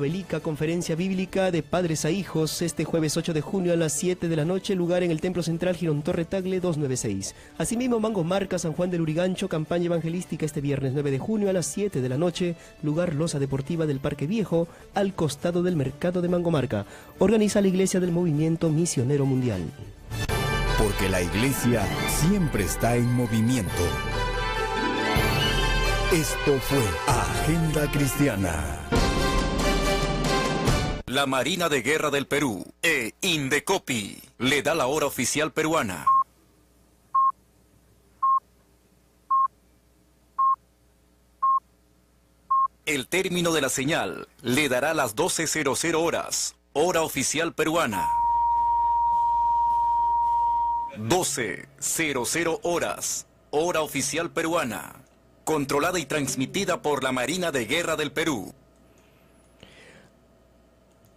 Belica, conferencia bíblica de padres a hijos, este jueves 8 de junio a las 7 de la noche, lugar en el Templo Central Girón Torre Tagle 296. Asimismo, Mango Marca, San Juan del Urigancho, campaña evangelística este viernes 9 de junio a las 7 de la noche, lugar Loza Deportiva del Parque Viejo, al costado del mercado de Mango Marca. Organiza la Iglesia del Movimiento Misionero Mundial. Porque la Iglesia siempre está en movimiento. Esto fue Agenda Cristiana. La Marina de Guerra del Perú, Indecopi, le da la hora oficial peruana. El término de la señal le dará las 12:00 horas, hora oficial peruana. 12:00 horas, hora oficial peruana. Controlada y transmitida por la Marina de Guerra del Perú.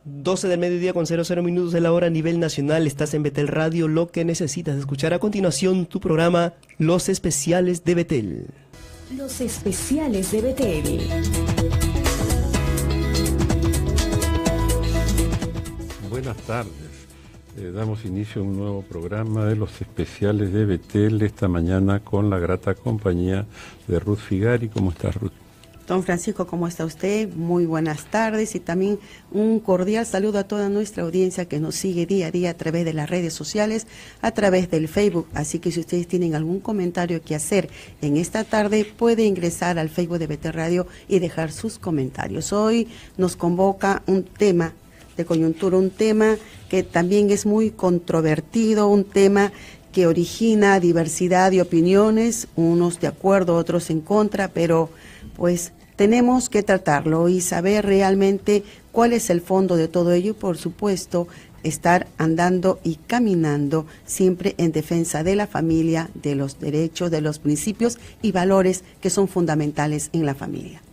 12 del mediodía con 00 minutos de la hora a nivel nacional. Estás en Betel Radio, lo que necesitas escuchar. A continuación, tu programa Los Especiales de Betel. Los Especiales de Betel. Buenas tardes. Damos inicio a un nuevo programa de Los Especiales de Betel esta mañana con la grata compañía de Ruth Figari. ¿Cómo estás, Ruth? Don Francisco, ¿cómo está usted? Muy buenas tardes y también un cordial saludo a toda nuestra audiencia que nos sigue día a día a través de las redes sociales, a través del Facebook. Así que si ustedes tienen algún comentario que hacer en esta tarde, puede ingresar al Facebook de Betel Radio y dejar sus comentarios. Hoy nos convoca un tema de coyuntura, un tema que también es muy controvertido, un tema que origina diversidad de opiniones, unos de acuerdo, otros en contra, pero pues tenemos que tratarlo y saber realmente cuál es el fondo de todo ello y, por supuesto, estar andando y caminando siempre en defensa de la familia, de los derechos, de los principios y valores que son fundamentales en la familia.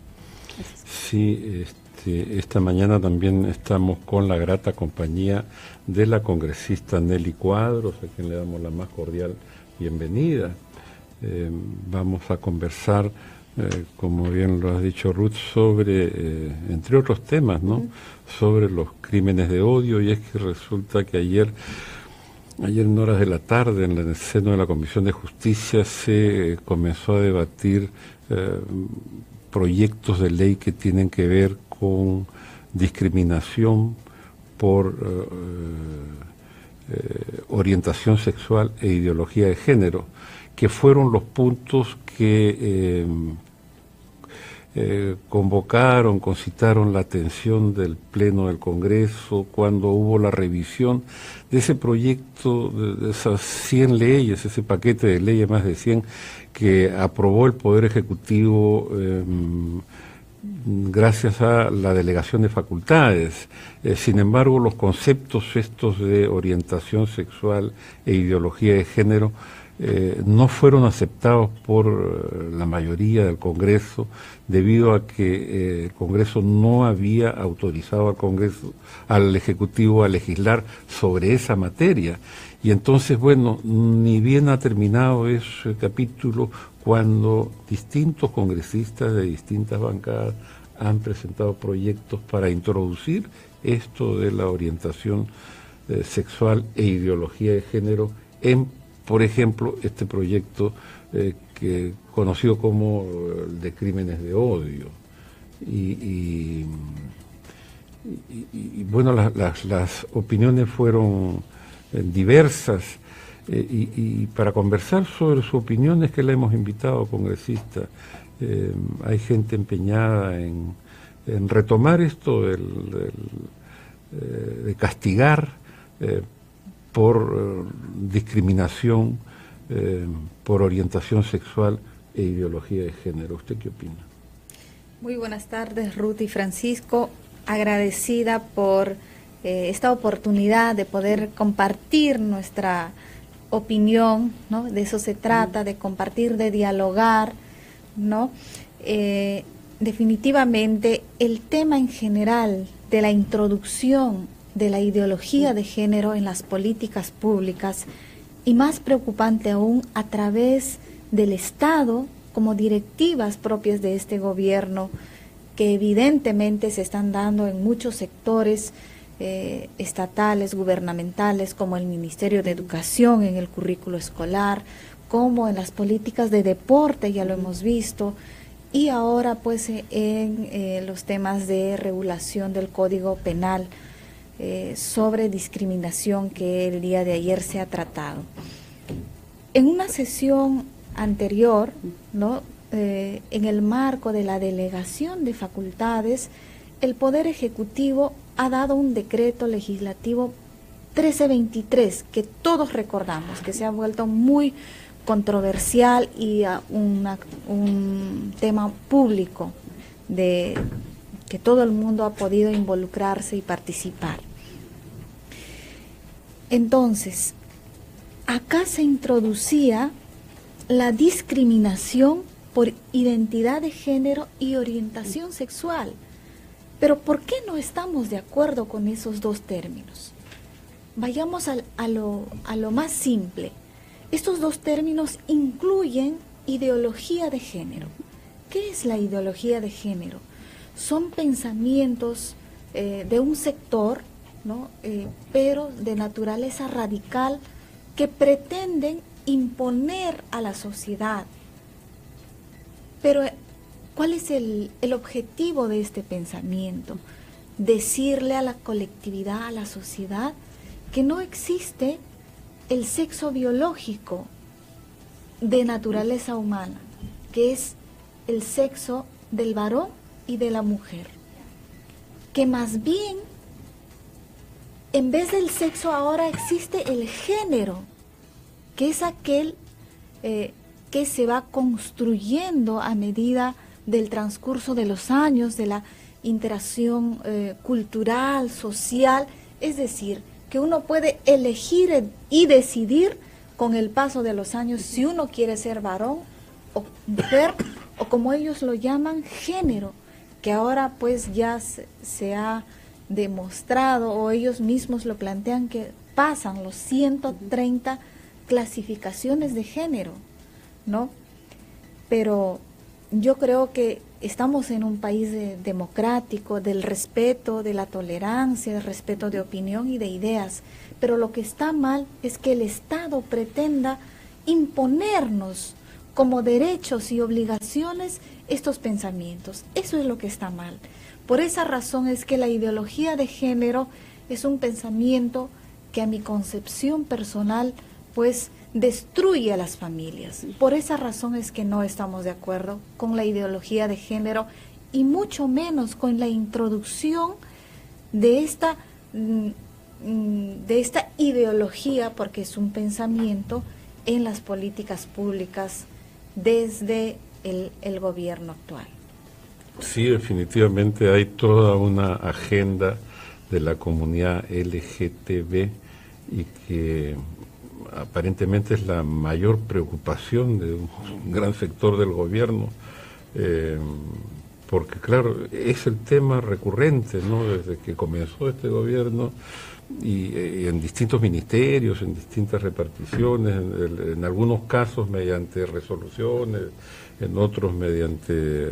Sí, esta mañana también estamos con la grata compañía de la congresista Nelly Cuadros, a quien le damos la más cordial bienvenida. Vamos a conversar, como bien lo has dicho, Ruth, sobre, entre otros temas, ¿no? Sobre los crímenes de odio, y es que resulta que ayer en horas de la tarde, en el seno de la Comisión de Justicia, se comenzó a debatir proyectos de ley que tienen que ver con discriminación por orientación sexual e ideología de género, que fueron los puntos que convocaron, concitaron la atención del Pleno del Congreso cuando hubo la revisión de ese proyecto, de esas 100 leyes, ese paquete de leyes, más de 100, que aprobó el Poder Ejecutivo gracias a la delegación de facultades. Sin embargo, los conceptos estos de orientación sexual e ideología de género no fueron aceptados por la mayoría del Congreso, debido a que el Congreso no había autorizado al Ejecutivo a legislar sobre esa materia. Y entonces, bueno, ni bien ha terminado ese capítulo cuando distintos congresistas de distintas bancadas han presentado proyectos para introducir esto de la orientación sexual e ideología de género en, por ejemplo, este proyecto que conocido como el de crímenes de odio. Y bueno, las opiniones fueron diversas, y para conversar sobre sus opiniones, que le hemos invitado, congresista, hay gente empeñada en retomar esto de castigar por discriminación por orientación sexual e ideología de género. ¿Usted qué opina? Muy buenas tardes, Ruth y Francisco. Agradecida por esta oportunidad de poder compartir nuestra opinión, ¿no? De eso se trata, de compartir, de dialogar, ¿no? Definitivamente el tema en general de la introducción de la ideología de género en las políticas públicas, y más preocupante aún a través del Estado como directivas propias de este gobierno, que evidentemente se están dando en muchos sectores estatales, gubernamentales, como el Ministerio de Educación en el currículo escolar, como en las políticas de deporte, ya lo hemos visto, y ahora pues en los temas de regulación del Código Penal sobre discriminación que el día de ayer se ha tratado. En una sesión anterior, ¿no? En el marco de la delegación de facultades, el Poder Ejecutivo ha dado un decreto legislativo 1323, que todos recordamos, que se ha vuelto muy controversial y un tema público de que todo el mundo ha podido involucrarse y participar. Entonces, acá se introducía la discriminación por identidad de género y orientación sexual. Pero ¿por qué no estamos de acuerdo con esos dos términos? Vayamos a lo más simple. Estos dos términos incluyen ideología de género. ¿Qué es la ideología de género? Son pensamientos de un sector, ¿no? Pero de naturaleza radical, que pretenden imponer a la sociedad. Pero ¿cuál es el objetivo de este pensamiento? Decirle a la colectividad, a la sociedad, que no existe el sexo biológico de naturaleza humana, que es el sexo del varón y de la mujer. Que más bien, en vez del sexo ahora existe el género, que es aquel que se va construyendo a medida del transcurso de los años, de la interacción cultural, social, es decir, que uno puede elegir y decidir con el paso de los años si uno quiere ser varón o mujer, o como ellos lo llaman, género, que ahora pues ya se ha demostrado, o ellos mismos lo plantean, que pasan los 130 clasificaciones de género, ¿no? Pero yo creo que estamos en un país democrático, del respeto, de la tolerancia, del respeto de opinión y de ideas, pero lo que está mal es que el Estado pretenda imponernos como derechos y obligaciones estos pensamientos. Eso es lo que está mal. Por esa razón es que la ideología de género es un pensamiento que, a mi concepción personal, pues destruye a las familias. Por esa razón es que no estamos de acuerdo con la ideología de género, y mucho menos con la introducción de esta ideología, porque es un pensamiento, en las políticas públicas desde el gobierno actual. Sí, definitivamente hay toda una agenda de la comunidad LGTB, y que aparentemente es la mayor preocupación de un gran sector del gobierno, porque claro, es el tema recurrente, ¿no? Desde que comenzó este gobierno, y en distintos ministerios, en distintas reparticiones, en algunos casos mediante resoluciones, en otros mediante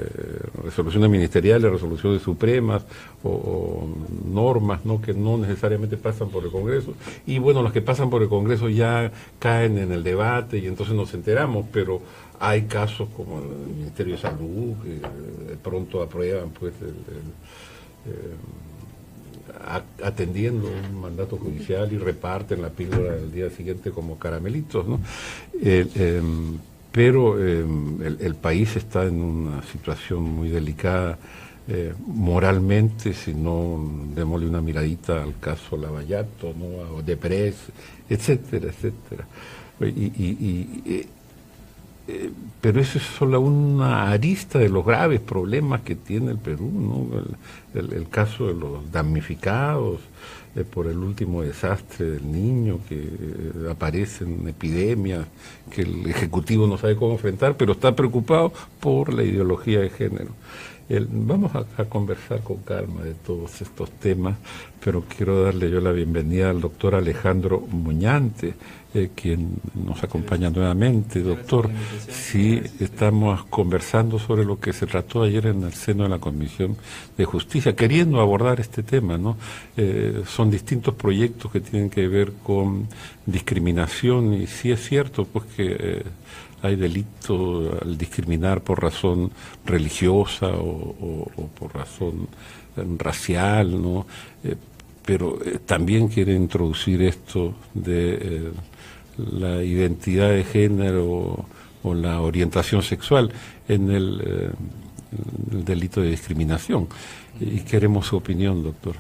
resoluciones ministeriales, resoluciones supremas o normas, ¿no?, que no necesariamente pasan por el Congreso. Y bueno, las que pasan por el Congreso ya caen en el debate y entonces nos enteramos, pero hay casos como el Ministerio de Salud, que de pronto aprueban pues atendiendo un mandato judicial y reparten la píldora del día siguiente como caramelitos, ¿no? Pero el país está en una situación muy delicada moralmente, si no démosle una miradita al caso Lavallato, ¿no?, o Deprez, etcétera, etcétera. Pero eso es solo una arista de los graves problemas que tiene el Perú, ¿no? El caso de los damnificados por el último desastre del Niño, que aparecen epidemias que el Ejecutivo no sabe cómo enfrentar, pero está preocupado por la ideología de género. Vamos a conversar con calma de todos estos temas, pero quiero darle yo la bienvenida al doctor Alejandro Muñante, quien nos acompaña nuevamente. Doctor, sí, estamos conversando sobre lo que se trató ayer en el seno de la Comisión de Justicia, queriendo abordar este tema, ¿no? Son distintos proyectos que tienen que ver con discriminación, y sí es cierto pues que hay delito al discriminar por razón religiosa o por razón racial, ¿no? Pero también quiere introducir esto de la identidad de género o la orientación sexual en el delito de discriminación. Y queremos su opinión, doctor.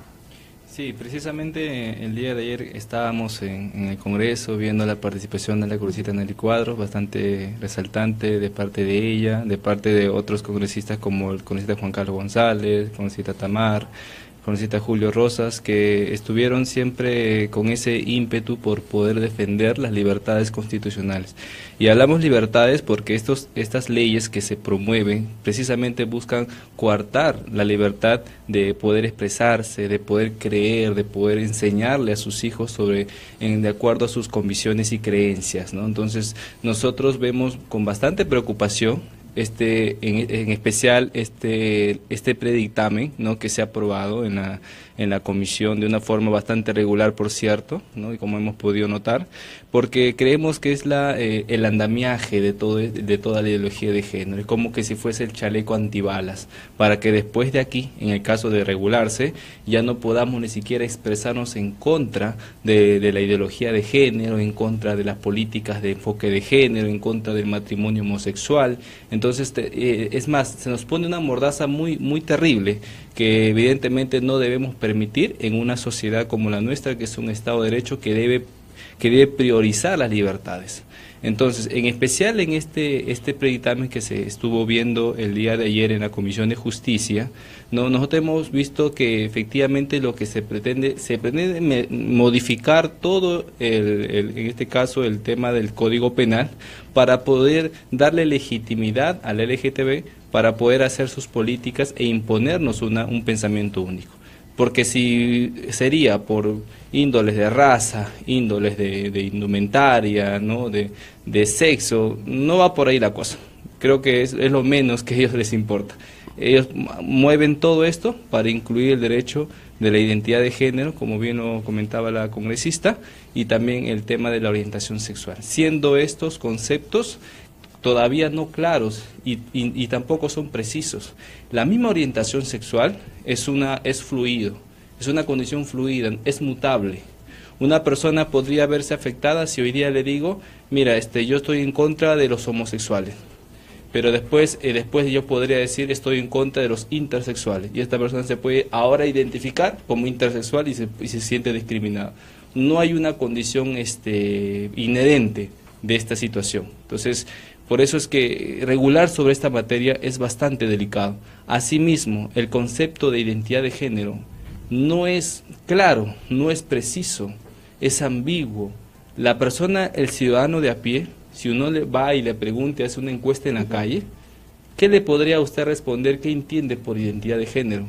Sí, precisamente el día de ayer estábamos en el Congreso viendo la participación de la congresista Nelly Cuadros, bastante resaltante de parte de ella, de parte de otros congresistas como el congresista Juan Carlos González, el congresista Tamar, congresista Julio Rosas, que estuvieron siempre con ese ímpetu por poder defender las libertades constitucionales. Y hablamos libertades porque estas leyes que se promueven precisamente buscan coartar la libertad de poder expresarse, de poder creer, de poder enseñarle a sus hijos de acuerdo a sus convicciones y creencias, ¿no? Entonces nosotros vemos con bastante preocupación en especial este predictamen, ¿no?, que se ha aprobado en la comisión de una forma bastante regular, por cierto, ¿no?, y como hemos podido notar, porque creemos que es el andamiaje de toda la ideología de género, es como que si fuese el chaleco antibalas, para que después de aquí, en el caso de regularse, ya no podamos ni siquiera expresarnos en contra de la ideología de género, en contra de las políticas de enfoque de género, en contra del matrimonio homosexual. Entonces, es más, se nos pone una mordaza muy, muy terrible, que evidentemente no debemos permitir en una sociedad como la nuestra, que es un Estado de Derecho que debe priorizar las libertades. Entonces, en especial en este predictamen que se estuvo viendo el día de ayer en la Comisión de Justicia, ¿no?, nosotros hemos visto que efectivamente lo que se pretende modificar todo, en este caso, el tema del Código Penal, para poder darle legitimidad al LGTB, para poder hacer sus políticas e imponernos un pensamiento único. Porque si sería por índoles de raza, índoles de indumentaria, ¿no?, de sexo, no va por ahí la cosa. Creo que es lo menos que a ellos les importa. Ellos mueven todo esto para incluir el derecho de la identidad de género, como bien lo comentaba la congresista, y también el tema de la orientación sexual, siendo estos conceptos todavía no claros y tampoco son precisos. La misma orientación sexual es fluido, es una condición fluida, es mutable. Una persona podría verse afectada si hoy día le digo, mira, yo estoy en contra de los homosexuales, pero después yo podría decir estoy en contra de los intersexuales, y esta persona se puede ahora identificar como intersexual y se siente discriminada. No hay una condición inherente de esta situación. Entonces, por eso es que regular sobre esta materia es bastante delicado. Asimismo, el concepto de identidad de género no es claro, no es preciso, es ambiguo. La persona, el ciudadano de a pie, si uno le va y le pregunte, hace una encuesta en la calle, ¿qué le podría usted responder? ¿Qué entiende por identidad de género?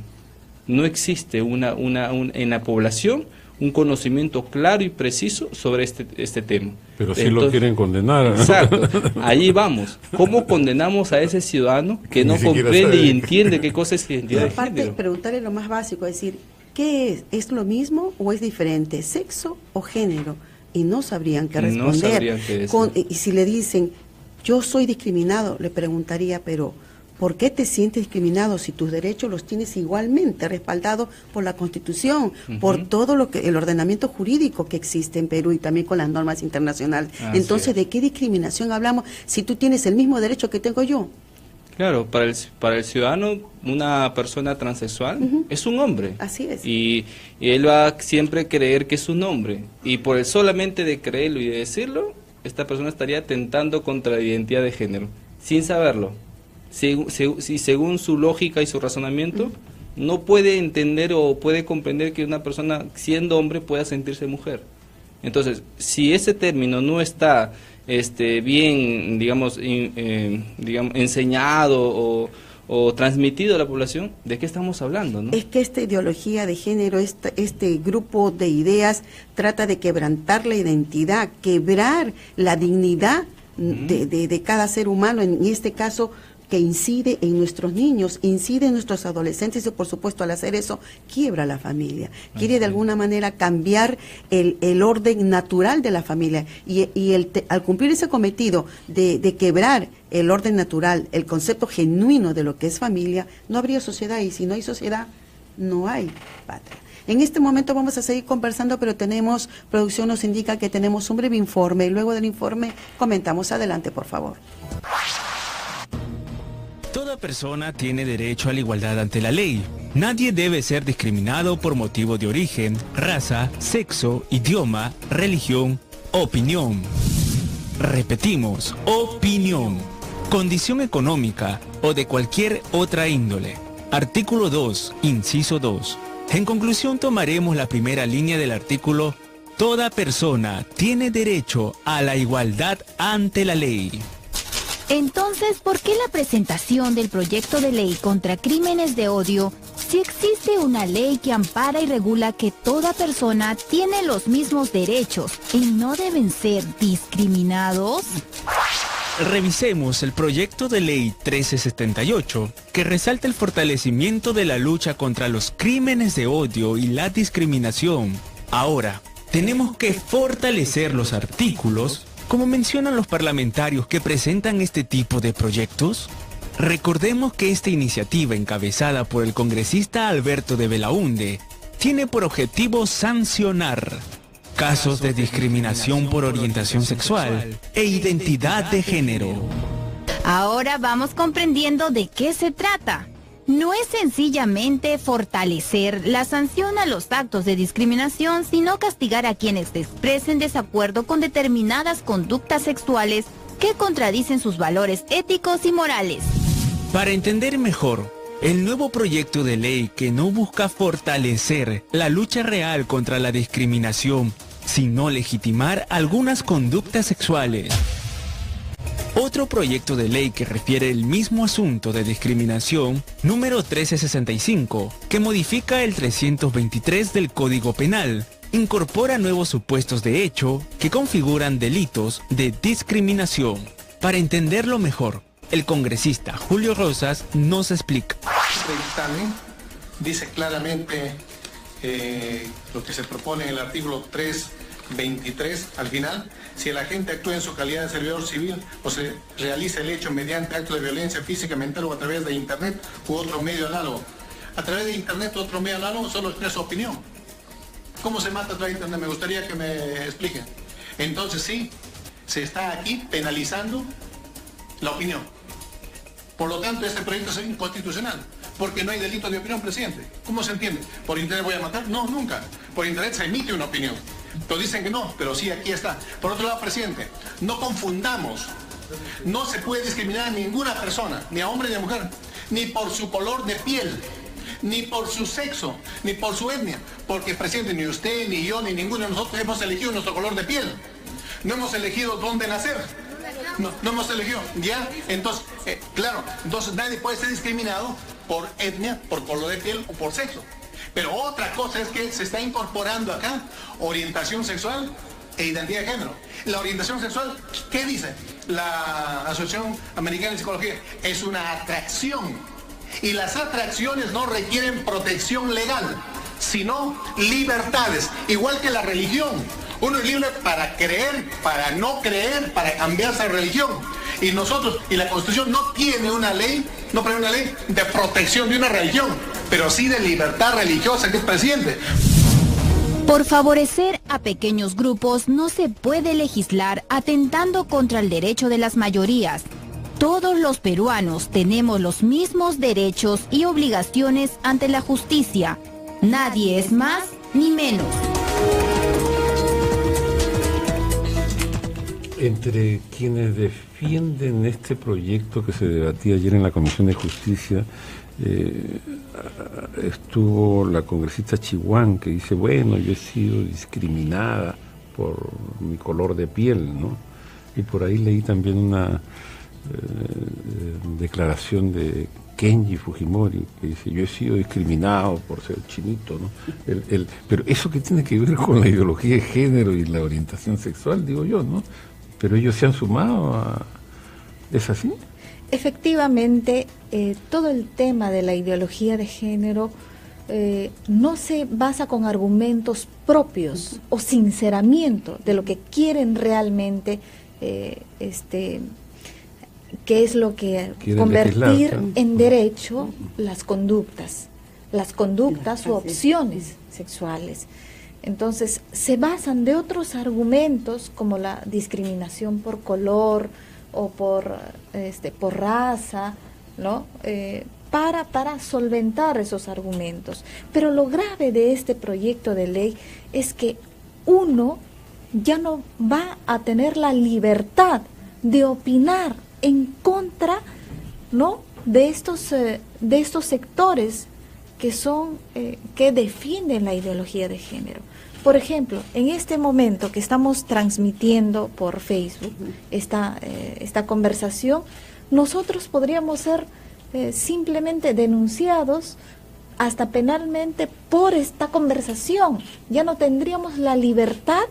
No existe en la población un conocimiento claro y preciso sobre este tema. Pero sí lo quieren condenar, ¿no? Exacto, ahí vamos. ¿Cómo condenamos a ese ciudadano que no comprende y entiende qué cosa es identidad de género? Aparte, preguntarle lo más básico, es decir, ¿qué es? ¿Es lo mismo o es diferente? ¿Sexo o género? Y no sabrían qué responder. No sabrían qué decir. Y si le dicen, yo soy discriminado, le preguntaría, pero ¿por qué te sientes discriminado si tus derechos los tienes igualmente respaldados por la Constitución, por todo el ordenamiento jurídico que existe en Perú y también con las normas internacionales? Entonces, ¿de qué discriminación hablamos si tú tienes el mismo derecho que tengo yo? Claro, para el ciudadano, una persona transexual es un hombre. Así es. Y él va a siempre creer que es un hombre. Y por el solamente de creerlo y de decirlo, esta persona estaría atentando contra la identidad de género, sin saberlo. Si según su lógica y su razonamiento, no puede entender o puede comprender que una persona, siendo hombre, pueda sentirse mujer. Entonces, si ese término no está bien, digamos, enseñado o o transmitido a la población, ¿de qué estamos hablando, no? Es que esta ideología de género, este grupo de ideas trata de quebrantar la identidad, quebrar la dignidad de cada ser humano, en este caso que incide en nuestros niños, incide en nuestros adolescentes y por supuesto al hacer eso quiebra la familia, quiere de alguna manera cambiar el orden natural de la familia y al cumplir ese cometido de quebrar el orden natural, el concepto genuino de lo que es familia, no habría sociedad y si no hay sociedad, no hay patria. En este momento vamos a seguir conversando, pero producción nos indica que tenemos un breve informe y luego del informe comentamos. Adelante, por favor. Toda persona tiene derecho a la igualdad ante la ley. Nadie debe ser discriminado por motivo de origen, raza, sexo, idioma, religión, opinión. Repetimos, opinión, condición económica o de cualquier otra índole. Artículo 2, inciso 2. En conclusión, tomaremos la primera línea del artículo: toda persona tiene derecho a la igualdad ante la ley. Entonces, ¿por qué la presentación del proyecto de ley contra crímenes de odio si existe una ley que ampara y regula que toda persona tiene los mismos derechos y no deben ser discriminados? Revisemos el proyecto de ley 1378, que resalta el fortalecimiento de la lucha contra los crímenes de odio y la discriminación. Ahora, tenemos que fortalecer los artículos, como mencionan los parlamentarios que presentan este tipo de proyectos. Recordemos que esta iniciativa, encabezada por el congresista Alberto de Belaúnde, tiene por objetivo sancionar casos de discriminación por orientación sexual e identidad de género. Ahora vamos comprendiendo de qué se trata. No es sencillamente fortalecer la sanción a los actos de discriminación, sino castigar a quienes expresen desacuerdo con determinadas conductas sexuales que contradicen sus valores éticos y morales. Para entender mejor, el nuevo proyecto de ley que no busca fortalecer la lucha real contra la discriminación, sino legitimar algunas conductas sexuales. Otro proyecto de ley que refiere el mismo asunto de discriminación, número 1365, que modifica el 323 del Código Penal, incorpora nuevos supuestos de hecho que configuran delitos de discriminación. Para entenderlo mejor, el congresista Julio Rosas nos explica. Este dictamen dice claramente lo que se propone en el artículo 323 al final: si el agente actúa en su calidad de servidor civil o se realiza el hecho mediante acto de violencia física, mental o a través de internet u otro medio análogo. A través de internet u otro medio análogo solo expresa opinión. ¿Cómo se mata a través de internet? Me gustaría que me expliquen. Entonces sí, se está aquí penalizando la opinión. Por lo tanto, este proyecto es inconstitucional, porque no hay delito de opinión, presidente. ¿Cómo se entiende? ¿Por internet voy a matar? No, nunca. Por internet se emite una opinión. Pero dicen que no, pero sí, aquí está. Por otro lado, presidente, no confundamos. No se puede discriminar a ninguna persona, ni a hombre ni a mujer, ni por su color de piel, ni por su sexo, ni por su etnia. Porque, presidente, ni usted, ni yo, ni ninguno de nosotros hemos elegido nuestro color de piel. No hemos elegido dónde nacer. No hemos elegido, ¿ya? Entonces, claro, entonces nadie puede ser discriminado por etnia, por color de piel o por sexo. Pero otra cosa es que se está incorporando acá orientación sexual e identidad de género. La orientación sexual, ¿qué dice la Asociación Americana de Psicología? Es una atracción. Y las atracciones no requieren protección legal, sino libertades, igual que la religión. Uno es libre para creer, para no creer, para cambiarse de religión. Y nosotros, y la Constitución no tiene una ley, no prevé una ley de protección de una religión, pero sí de libertad religiosa, que es presidente. Por favorecer a pequeños grupos no se puede legislar atentando contra el derecho de las mayorías. Todos los peruanos tenemos los mismos derechos y obligaciones ante la justicia. Nadie es más ni menos. Entre quienes defienden este proyecto que se debatía ayer en la Comisión de Justicia, estuvo la congresista Chihuán, que dice, bueno, yo he sido discriminada por mi color de piel, ¿no? Y por ahí leí también una declaración de Kenji Fujimori, que dice: yo he sido discriminado por ser chinito, ¿no? Pero eso que tiene que ver con la ideología de género y la orientación sexual, digo yo, ¿no? Pero ellos se han sumado a... ¿Es así? Efectivamente, todo el tema de la ideología de género no se basa con argumentos propios o sinceramiento de lo que quieren realmente, qué es lo que convertir en derecho las conductas u opciones sexuales. Entonces, se basan de otros argumentos como la discriminación por color o por raza, ¿no? Para solventar esos argumentos. Pero lo grave de este proyecto de ley es que uno ya no va a tener la libertad de opinar en contra, ¿no?, de estos sectores que defienden la ideología de género. Por ejemplo, en este momento que estamos transmitiendo por Facebook esta conversación, nosotros podríamos ser simplemente denunciados hasta penalmente por esta conversación. Ya no tendríamos la libertad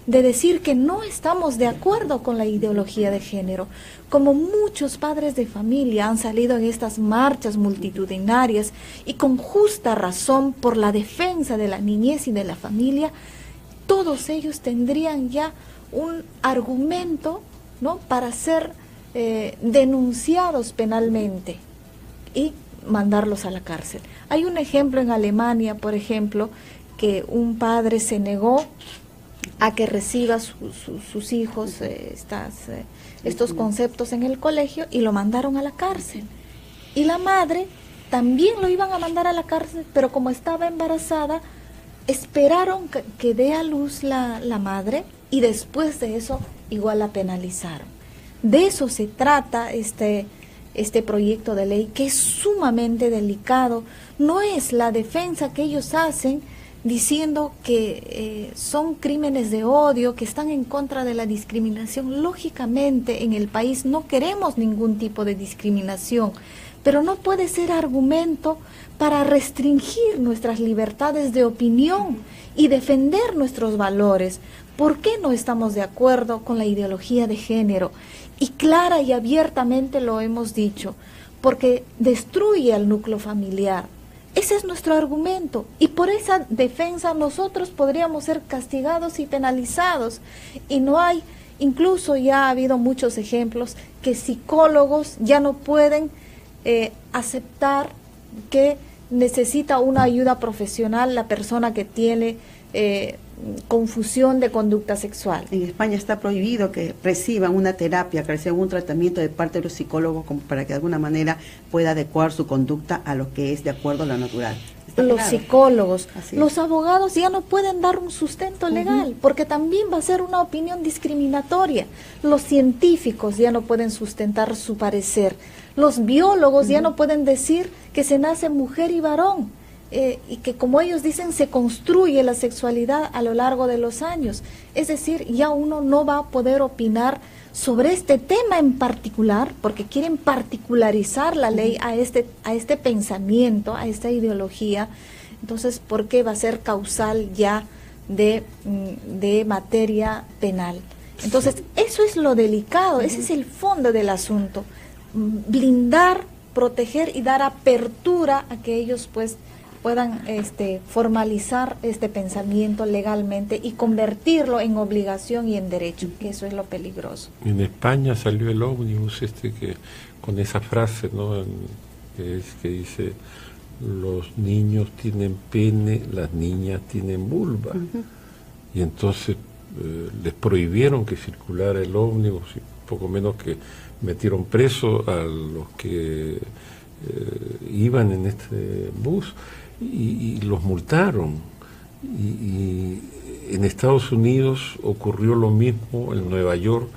de decir que no estamos de acuerdo con la ideología de género. Como muchos padres de familia han salido en estas marchas multitudinarias y con justa razón por la defensa de la niñez y de la familia, todos ellos tendrían ya un argumento, ¿no?, para ser denunciados penalmente y mandarlos a la cárcel. Hay un ejemplo en Alemania, por ejemplo, que un padre se negó a que reciba sus hijos estos conceptos en el colegio y lo mandaron a la cárcel. Y la madre también lo iban a mandar a la cárcel, pero como estaba embarazada, esperaron que dé a luz la madre y después de eso igual la penalizaron. De eso se trata este proyecto de ley, que es sumamente delicado. No es la defensa que ellos hacen diciendo que son crímenes de odio, que están en contra de la discriminación. Lógicamente, en el país no queremos ningún tipo de discriminación, pero no puede ser argumento para restringir nuestras libertades de opinión y defender nuestros valores. ¿Por qué no estamos de acuerdo con la ideología de género? Y clara y abiertamente lo hemos dicho, porque destruye al núcleo familiar. Ese es nuestro argumento, y por esa defensa nosotros podríamos ser castigados y penalizados. Y no hay, incluso ya ha habido muchos ejemplos que psicólogos ya no pueden aceptar que necesita una ayuda profesional la persona que tiene confusión de conducta sexual. En España está prohibido que reciban una terapia, que reciban un tratamiento de parte de los psicólogos como para que de alguna manera pueda adecuar su conducta a lo que es de acuerdo a lo natural. Los psicólogos, los abogados ya no pueden dar un sustento legal, porque también va a ser una opinión discriminatoria. Los científicos ya no pueden sustentar su parecer. Los biólogos ya no pueden decir que se nace mujer y varón. Y que, como ellos dicen, se construye la sexualidad a lo largo de los años. Es decir, ya uno no va a poder opinar sobre este tema en particular, porque quieren particularizar la ley a este pensamiento, a esta ideología. Entonces, ¿por qué va a ser causal ya de materia penal? Entonces, eso es lo delicado, ese es el fondo del asunto. Blindar, proteger y dar apertura a que ellos pues puedan formalizar este pensamiento legalmente y convertirlo en obligación y en derecho, que eso es lo peligroso. En España salió el ómnibus que con esa frase, ¿no?, que dice: los niños tienen pene, las niñas tienen vulva. Y entonces les prohibieron que circulara el ómnibus, y poco menos que metieron preso a los que iban en este bus. Y los multaron. Y en Estados Unidos ocurrió lo mismo en Nueva York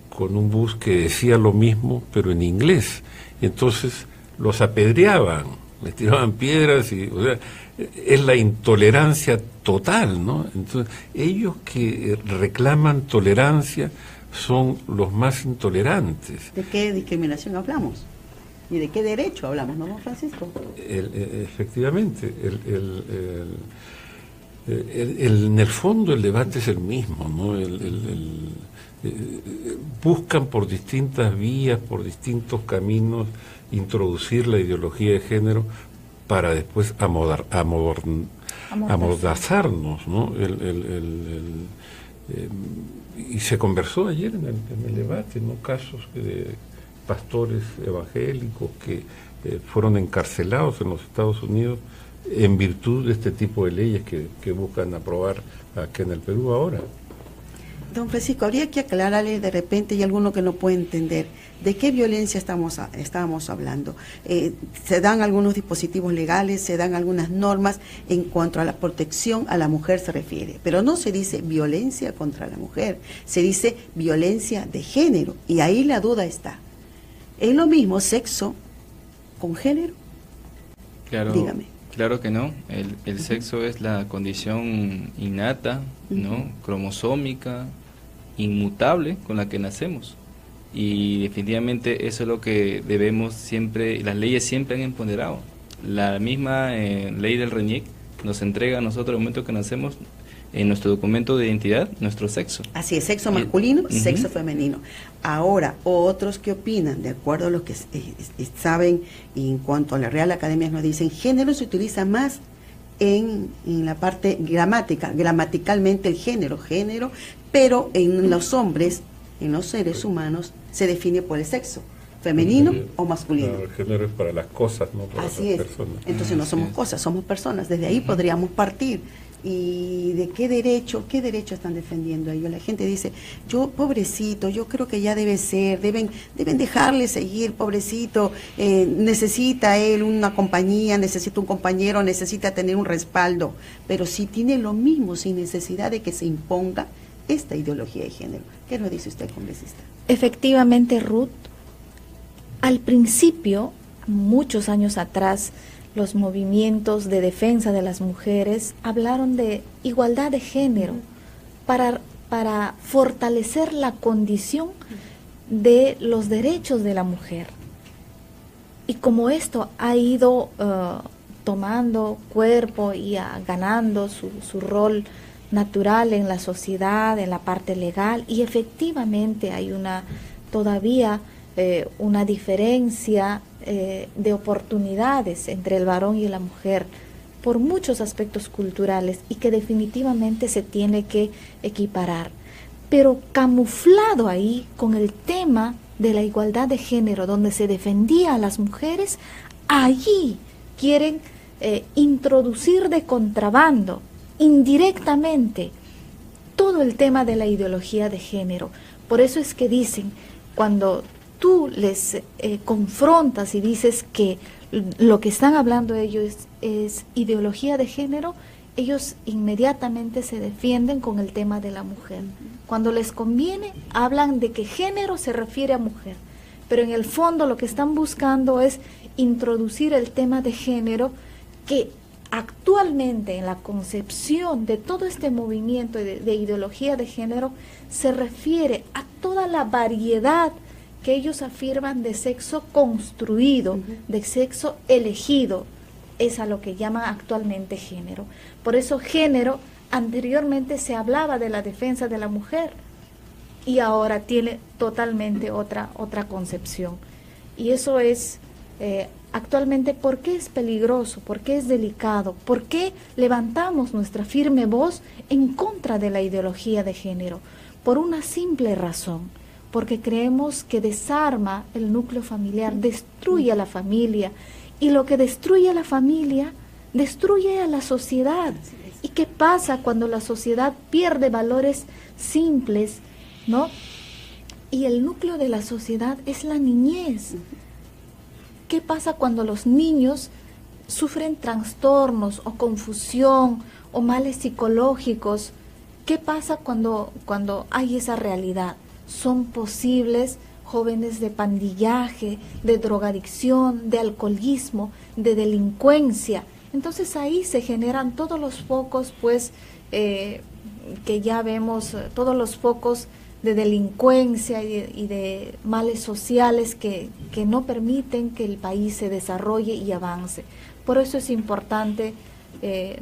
con un bus que decía lo mismo pero en inglés. Y entonces los apedreaban, les tiraban piedras o sea, es la intolerancia total, ¿no? Entonces ellos que reclaman tolerancia son los más intolerantes. ¿De qué discriminación hablamos? ¿Y de qué derecho hablamos, no, don Francisco? Efectivamente, en el fondo el debate es el mismo, ¿no? Buscan por distintas vías, por distintos caminos, introducir la ideología de género para después amordazarnos, ¿no? Y se conversó ayer en el debate, ¿no? Casos de pastores evangélicos que fueron encarcelados en los Estados Unidos en virtud de este tipo de leyes que buscan aprobar aquí en el Perú ahora. Don Francisco, habría que aclararle, de repente hay alguno que no puede entender de qué violencia estábamos hablando. Se dan algunos dispositivos legales, se dan algunas normas en cuanto a la protección a la mujer se refiere, pero no se dice violencia contra la mujer, se dice violencia de género, y ahí la duda está. ¿Es lo mismo sexo con género? Claro. Dígame. Claro que no, el sexo es la condición innata, ¿no? Cromosómica, inmutable con la que nacemos, y definitivamente eso es lo que debemos siempre, las leyes siempre han empoderado. La misma ley del RENIEC nos entrega a nosotros el momento que nacemos en nuestro documento de identidad nuestro sexo. Así es, sexo masculino, sexo femenino. Ahora, otros que opinan, de acuerdo a lo que saben, y en cuanto a la Real Academia nos dicen, género se utiliza más en la parte gramaticalmente el género, pero en los hombres, en los seres humanos, se define por el sexo, femenino o masculino. No, el género es para las cosas, no para las personas. Entonces no somos cosas, somos personas, desde ahí podríamos partir. ¿Y de qué derecho están defendiendo ellos? La gente dice, pobrecito, yo creo que ya debe ser, deben dejarle seguir, pobrecito, necesita él una compañía, necesita un compañero, necesita tener un respaldo, pero si tiene lo mismo, sin necesidad de que se imponga esta ideología de género. ¿Qué nos dice usted, congresista? Efectivamente, Ruth, al principio, muchos años atrás, los movimientos de defensa de las mujeres hablaron de igualdad de género para fortalecer la condición de los derechos de la mujer. Y como esto ha ido tomando cuerpo y ganando su rol natural en la sociedad, en la parte legal, y efectivamente hay todavía una diferencia de oportunidades entre el varón y la mujer por muchos aspectos culturales, y que definitivamente se tiene que equiparar, pero camuflado ahí con el tema de la igualdad de género, donde se defendía a las mujeres, allí quieren introducir de contrabando indirectamente todo el tema de la ideología de género. Por eso es que dicen, cuando tú les confrontas y dices que lo que están hablando ellos es ideología de género, ellos inmediatamente se defienden con el tema de la mujer. Cuando les conviene, hablan de que género se refiere a mujer, pero en el fondo lo que están buscando es introducir el tema de género, que actualmente en la concepción de todo este movimiento de ideología de género se refiere a toda la variedad que ellos afirman de sexo construido, de sexo elegido, es a lo que llaman actualmente género. Por eso género, anteriormente se hablaba de la defensa de la mujer y ahora tiene totalmente otra concepción. Y eso es actualmente, ¿por qué es peligroso? ¿Por qué es delicado? ¿Por qué levantamos nuestra firme voz en contra de la ideología de género? Por una simple razón, porque creemos que desarma el núcleo familiar, destruye a la familia, y lo que destruye a la familia, destruye a la sociedad. ¿Y qué pasa cuando la sociedad pierde valores simples, ¿no? Y el núcleo de la sociedad es la niñez. ¿Qué pasa cuando los niños sufren trastornos o confusión o males psicológicos? ¿Qué pasa cuando hay esa realidad? Son posibles jóvenes de pandillaje, de drogadicción, de alcoholismo, de delincuencia. Entonces ahí se generan todos los focos, pues, que ya vemos, todos los focos delincuencia y de males sociales que no permiten que el país se desarrolle y avance. Por eso es importante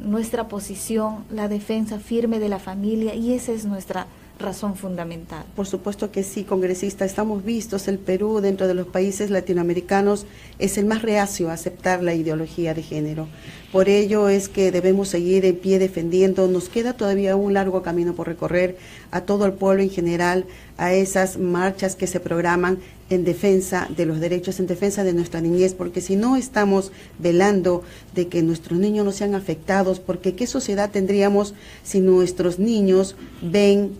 nuestra posición, la defensa firme de la familia, y esa es nuestra razón fundamental. Por supuesto que sí, congresista, estamos vistos, el Perú dentro de los países latinoamericanos es el más reacio a aceptar la ideología de género. Por ello es que debemos seguir en pie defendiendo, nos queda todavía un largo camino por recorrer a todo el pueblo en general, a esas marchas que se programan en defensa de los derechos, en defensa de nuestra niñez, porque si no estamos velando de que nuestros niños no sean afectados, porque ¿qué sociedad tendríamos si nuestros niños ven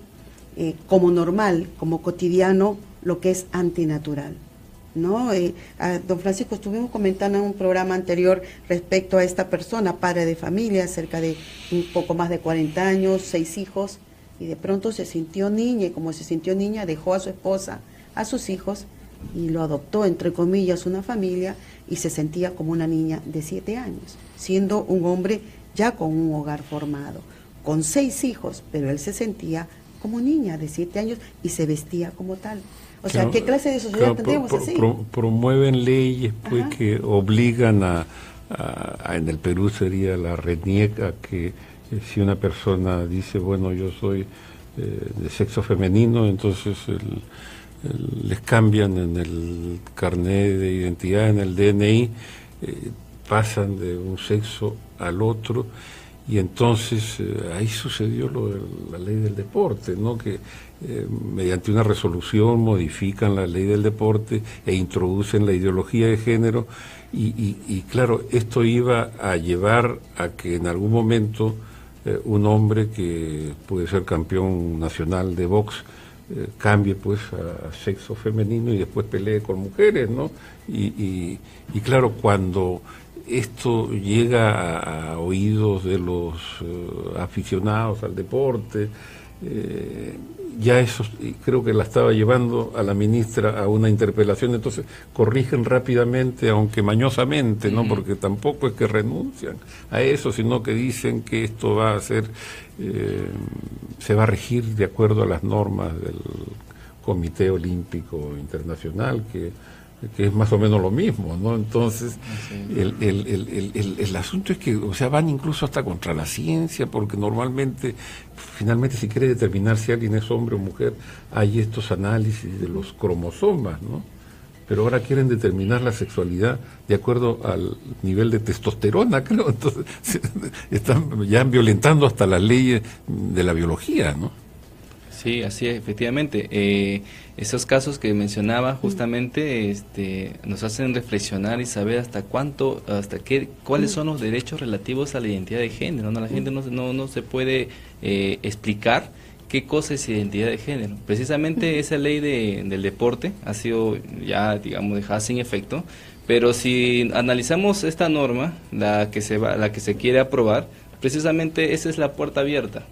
como normal, como cotidiano, lo que es antinatural? ¿No? Don Francisco, estuvimos comentando en un programa anterior respecto a esta persona, padre de familia, cerca de un poco más de 40 años, 6 hijos, y de pronto se sintió niña, y como se sintió niña, dejó a su esposa, a sus hijos, y lo adoptó, entre comillas, una familia, y se sentía como una niña de 7 años, siendo un hombre ya con un hogar formado, con 6 hijos, pero él se sentía como niña de 7 años y se vestía como tal. O sea, ¿qué clase de sociedad tendríamos así? Promueven leyes pues que obligan a en el Perú sería la RENIEC, que si una persona dice, bueno, yo soy de sexo femenino, entonces les cambian en el carnet de identidad, en el DNI, pasan de un sexo al otro. Y entonces ahí sucedió lo de la ley del deporte, ¿no? Que mediante una resolución modifican la ley del deporte e introducen la ideología de género y claro, esto iba a llevar a que en algún momento un hombre que puede ser campeón nacional de box cambie pues a sexo femenino y después pelee con mujeres, ¿no? Y claro, cuando esto llega a oídos de los aficionados al deporte, ya eso creo que la estaba llevando a la ministra a una interpelación, entonces corrigen rápidamente, aunque mañosamente, ¿no? Porque tampoco es que renuncian a eso, sino que dicen que esto va a ser, se va a regir de acuerdo a las normas del Comité Olímpico Internacional, que es más o menos lo mismo, ¿no? Entonces, el asunto es que, o sea, van incluso hasta contra la ciencia, porque normalmente, finalmente, si quiere determinar si alguien es hombre o mujer, hay estos análisis de los cromosomas, ¿no? Pero ahora quieren determinar la sexualidad de acuerdo al nivel de testosterona, creo. Entonces, están ya violentando hasta las leyes de la biología, ¿no? Sí, así es, efectivamente. Esos casos que mencionaba justamente nos hacen reflexionar y saber hasta cuáles son los derechos relativos a la identidad de género, ¿no? La gente no se puede explicar qué cosa es identidad de género. Precisamente esa ley del deporte ha sido ya, digamos, dejada sin efecto, pero si analizamos esta norma, la que se quiere aprobar, precisamente esa es la puerta abierta.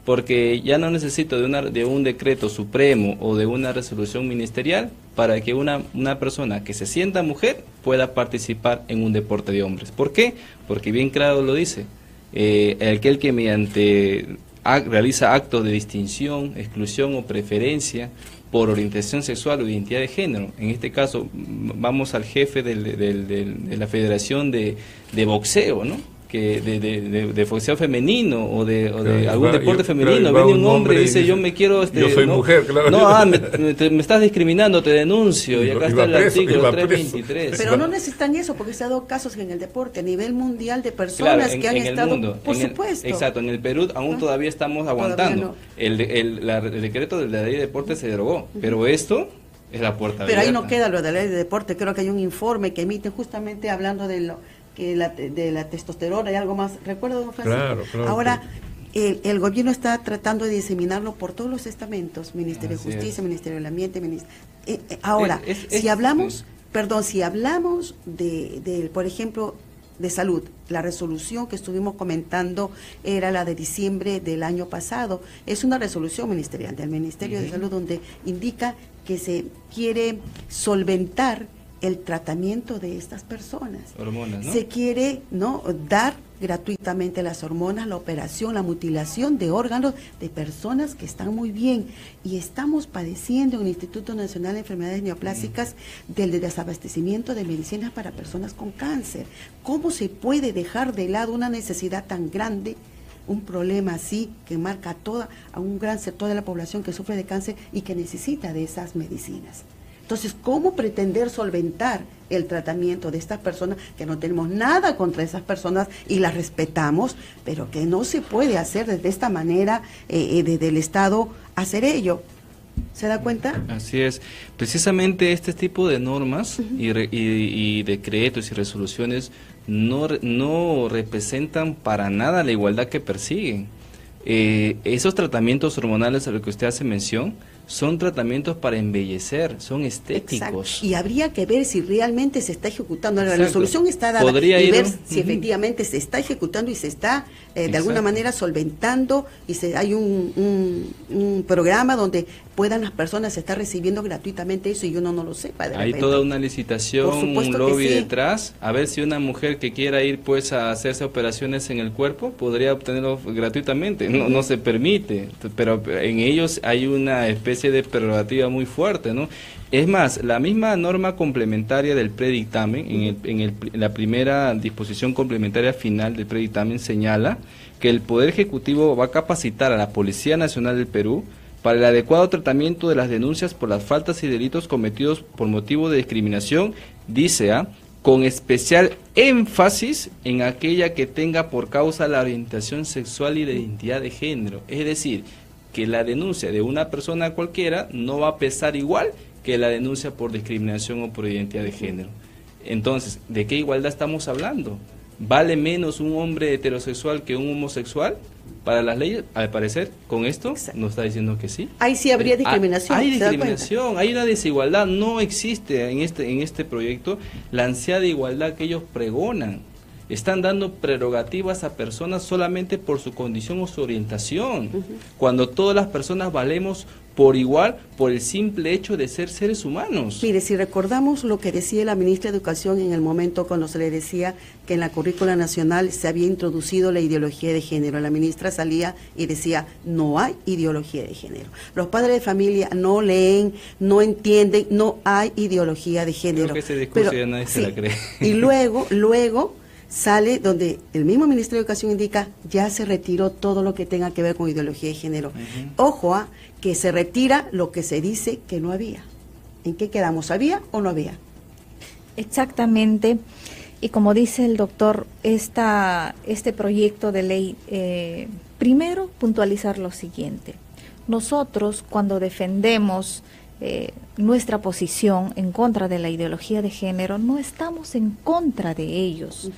Porque ya no necesito de un decreto supremo o de una resolución ministerial para que una persona que se sienta mujer pueda participar en un deporte de hombres. ¿Por qué? Porque bien claro lo dice, aquel que realiza actos de distinción, exclusión o preferencia por orientación sexual o identidad de género, en este caso vamos al jefe de la Federación de Boxeo, ¿no? Que de boxeo femenino o de algún deporte femenino, viene un hombre y dice, yo me quiero... yo soy mujer, claro. No, me estás discriminando, te denuncio, y acá está el artículo 323. Pero no necesitan eso, porque se ha dado casos en el deporte, a nivel mundial, de personas que han estado... Mundo, por supuesto. Exacto, en el Perú aún todavía estamos aguantando. El decreto de la ley de deporte se derogó, pero esto... es la puerta abierta. Pero ahí no queda lo de la ley de deporte, creo que hay un informe que emite justamente hablando de la testosterona y algo más. ¿Recuerda, don Francisco? Claro. Ahora, el gobierno está tratando de diseminarlo por todos los estamentos, Ministerio de Justicia, Ministerio del Ambiente, ahora, si hablamos de, por ejemplo, de salud, la resolución que estuvimos comentando era la de diciembre del año pasado, es una resolución ministerial del Ministerio de Salud donde indica que se quiere solventar el tratamiento de estas personas. Hormonas, ¿no? Se quiere dar gratuitamente las hormonas, la operación, la mutilación de órganos de personas que están muy bien. Y estamos padeciendo en el Instituto Nacional de Enfermedades Neoplásicas del desabastecimiento de medicinas para personas con cáncer. ¿Cómo se puede dejar de lado una necesidad tan grande, un problema así que marca a un gran sector de la población que sufre de cáncer y que necesita de esas medicinas? Entonces, ¿cómo pretender solventar el tratamiento de estas personas, que no tenemos nada contra esas personas y las respetamos, pero que no se puede hacer desde esta manera, desde el Estado, hacer ello? ¿Se da cuenta? Así es. Precisamente este tipo de normas y decretos y resoluciones no representan para nada la igualdad que persiguen. Esos tratamientos hormonales a los que usted hace mención son tratamientos para embellecer, son estéticos. Exacto. Y habría que ver si realmente se está ejecutando. La Exacto. resolución está dada Podría y ver ir, si efectivamente se está ejecutando y se está de alguna manera solventando, y hay un programa donde puedan las personas estar recibiendo gratuitamente eso y uno no lo sepa. Hay toda una licitación, un lobby detrás, a ver si una mujer que quiera ir pues a hacerse operaciones en el cuerpo podría obtenerlo gratuitamente. No se permite, pero en ellos hay una especie de prerrogativa muy fuerte, ¿no? Es más, la misma norma complementaria del predictamen, en la primera disposición complementaria final del predictamen, señala que el Poder Ejecutivo va a capacitar a la Policía Nacional del Perú para el adecuado tratamiento de las denuncias por las faltas y delitos cometidos por motivo de discriminación, dice, con especial énfasis en aquella que tenga por causa la orientación sexual y la identidad de género. Es decir, que la denuncia de una persona cualquiera no va a pesar igual que la denuncia por discriminación o por identidad de género. Entonces, ¿de qué igualdad estamos hablando? ¿Vale menos un hombre heterosexual que un homosexual? Para las leyes, al parecer, con esto nos está diciendo que sí. Ahí sí habría discriminación. Hay discriminación, hay una desigualdad. No existe en este proyecto la ansiada igualdad que ellos pregonan. Están dando prerrogativas a personas solamente por su condición o su orientación, cuando todas las personas valemos por igual por el simple hecho de ser seres humanos. Mire, si recordamos lo que decía la ministra de Educación en el momento cuando se le decía que en la currícula nacional se había introducido la ideología de género, la ministra salía y decía, no hay ideología de género. Los padres de familia no leen, no entienden, no hay ideología de género. Creo que ese discurso ya nadie se la cree. Y luego sale donde el mismo Ministerio de Educación indica, ya se retiró todo lo que tenga que ver con ideología de género. Ojo, que se retira lo que se dice que no había. ¿En qué quedamos? ¿Había o no había? Exactamente. Y como dice el doctor, este proyecto de ley, primero puntualizar lo siguiente. Nosotros, cuando defendemos nuestra posición en contra de la ideología de género, no estamos en contra de ellos.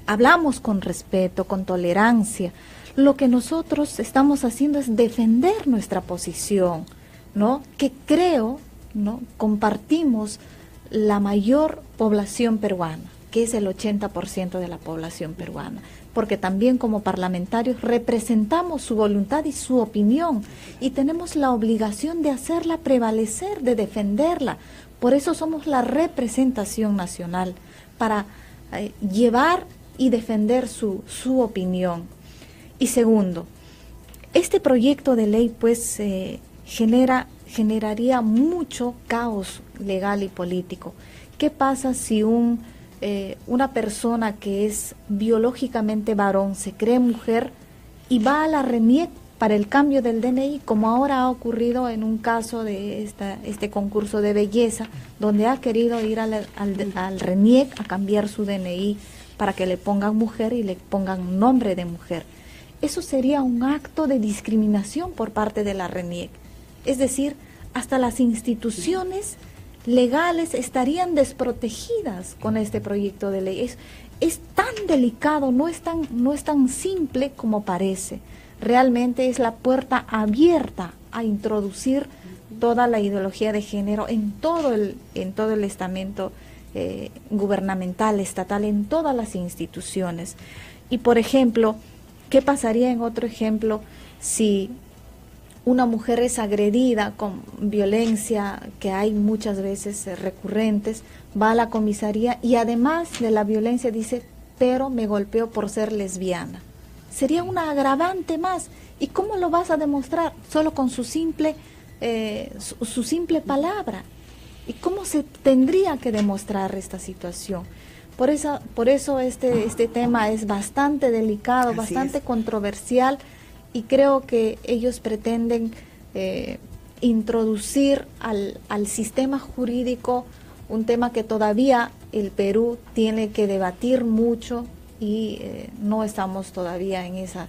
Hablamos con respeto, con tolerancia. Lo que nosotros estamos haciendo es defender nuestra posición, ¿no? Que creo, ¿no?, compartimos la mayor población peruana, que es el 80% de la población peruana, porque también como parlamentarios representamos su voluntad y su opinión y tenemos la obligación de hacerla prevalecer, de defenderla. Por eso somos la representación nacional, para llevar y defender su opinión. Y segundo, este proyecto de ley pues generaría mucho caos legal y político. ¿Qué pasa si una persona que es biológicamente varón se cree mujer y va a la RENIEC para el cambio del DNI, como ahora ha ocurrido en un caso de este concurso de belleza, donde ha querido ir al RENIEC a cambiar su DNI para que le pongan mujer y le pongan nombre de mujer? Eso sería un acto de discriminación por parte de la RENIEC. Es decir, hasta las instituciones legales estarían desprotegidas con este proyecto de ley. Es tan delicado, no es tan simple como parece. Realmente es la puerta abierta a introducir toda la ideología de género en todo el estamento gubernamental, estatal, en todas las instituciones. Y por ejemplo, ¿qué pasaría en otro ejemplo si una mujer es agredida con violencia, que hay muchas veces recurrentes, va a la comisaría y además de la violencia dice, pero me golpeó por ser lesbiana. Sería una agravante más. ¿Y cómo lo vas a demostrar? Solo con su simple palabra. ¿Y cómo se tendría que demostrar esta situación? Por eso este tema es bastante delicado, bastante controversial, y creo que ellos pretenden introducir al sistema jurídico un tema que todavía el Perú tiene que debatir mucho, y no estamos todavía en esa